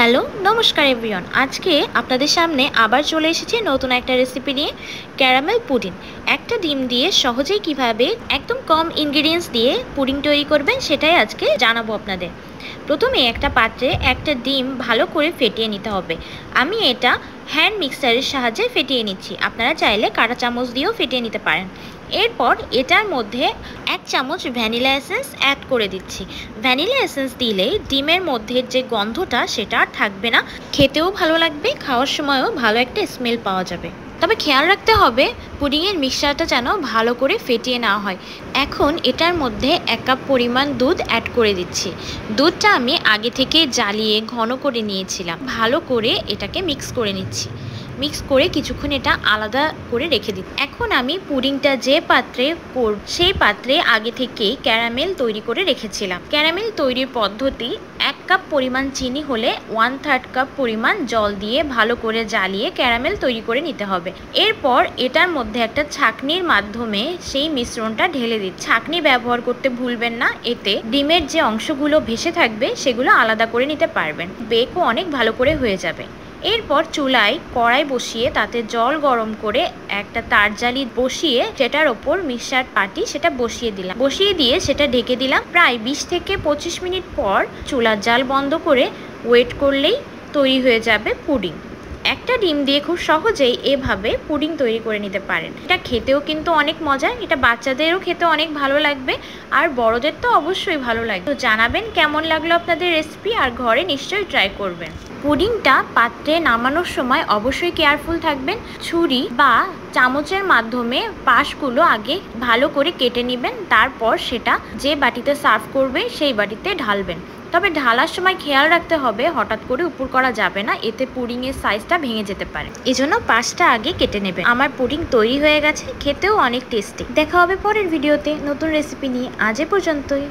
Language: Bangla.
হ্যালো নমস্কার এভরিওয়ান। আজকে আপনাদের সামনে আবার চলে এসেছি নতুন একটা রেসিপি নিয়ে, ক্যারামেল পুডিং। একটা ডিম দিয়ে সহজেই কিভাবে একদম কম ইনগ্রিডিয়েন্টস দিয়ে পুডিং তৈরি করবেন সেটাই আজকে জানাবো আপনাদের। প্রথমে একটা পাত্রে একটা ডিম ভালো করে ফেটিয়ে নিতে হবে। আমি এটা হ্যান্ড মিক্সারের সাহায্যে ফেটিয়ে নিচ্ছি, আপনারা চাইলে কাঁটা চামচ দিয়েও ফেটিয়ে নিতে পারেন। এরপর এটার মধ্যে 1 চামচ ভ্যানিলা এসেন্স অ্যাড করে দিচ্ছি। ভ্যানিলা এসেন্স দিলে ডিমের মধ্যে যে গন্ধটা সেটা আর থাকবে না, খেতেও ভালো লাগবে, খাওয়ার সময়ও ভালো একটা স্মেল পাওয়া যাবে। তবে খেয়াল রাখতে হবে পুডিংয়ের মিক্সচারটা যেন ভালো করে ফেটিয়ে নেওয়া হয়। এখন এটার মধ্যে 1 কাপ পরিমাণ দুধ অ্যাড করে দিচ্ছি। দুধটা আমি আগে থেকে জ্বালিয়ে ঘন করে নিয়েছিলাম। ভালো করে এটাকে মিক্স করে নিচ্ছি। মিক্স করে কিছুক্ষণ এটা আলাদা করে রেখে দিই। এখন আমি পুডিংটা যে পাত্রে সেই পাত্রে আগে থেকেই ক্যারামেল তৈরি করে রেখেছিলাম। ক্যারামেল তৈরির পদ্ধতি 1 কাপ পরিমাণ চিনি হলে 1/3 কাপ পরিমাণ জল দিয়ে ভালো করে জ্বালিয়ে ক্যারামেল তৈরি করে নিতে হবে। এরপর এটার মধ্যে একটা ছাঁকনির মাধ্যমে সেই মিশ্রণটা ঢেলে দিই। ছাঁকনি ব্যবহার করতে ভুলবেন না, এতে ডিমের যে অংশগুলো ভেসে থাকবে সেগুলো আলাদা করে নিতে পারবেন। বেকও অনেক ভালো করে হয়ে যাবে। এরপর চুলায় কড়াই বসিয়ে তাতে জল গরম করে একটা তার জালি বসিয়ে সেটার ওপর মিক্সচার পাটি সেটা বসিয়ে দিলাম। বসিয়ে দিয়ে সেটা ঢেকে দিলাম। প্রায় 20 থেকে 25 মিনিট পর চুলার জাল বন্ধ করে ওয়েট করলেই তৈরি হয়ে যাবে পুডিং। একটা ডিম দিয়ে খুব সহজেই এভাবে পুডিং তৈরি করে নিতে পারেন। এটা খেতেও কিন্তু অনেক মজার, এটা বাচ্চাদেরও খেতে অনেক ভালো লাগবে, আর বড়দের তো অবশ্যই ভালো লাগবে। তো জানাবেন কেমন লাগলো আপনাদের রেসিপি, আর ঘরে নিশ্চয়ই ট্রাই করবেন। পুডিংটা পাত্রে নামানোর সময় অবশ্যই কেয়ারফুল থাকবেন। ছুরি বা চামচের মাধ্যমে পাশগুলো আগে ভালো করে কেটে নেবেন, তারপর সেটা যে বাটিতে সার্ভ করবে সেই বাটিতে ঢালবেন। তবে ঢালার সময় খেয়াল রাখতে হবে হঠাৎ করে উপর করা যাবে না, এতে পুডিংয়ের সাইজটা ভেঙে যেতে পারে। এজন্য পাশটা আগে কেটে নেবেন। আমার পুডিং তৈরি হয়ে গেছে, খেতেও অনেক টেস্টি। দেখা হবে পরের ভিডিওতে নতুন রেসিপি নিয়ে। আজ এ পর্যন্তই।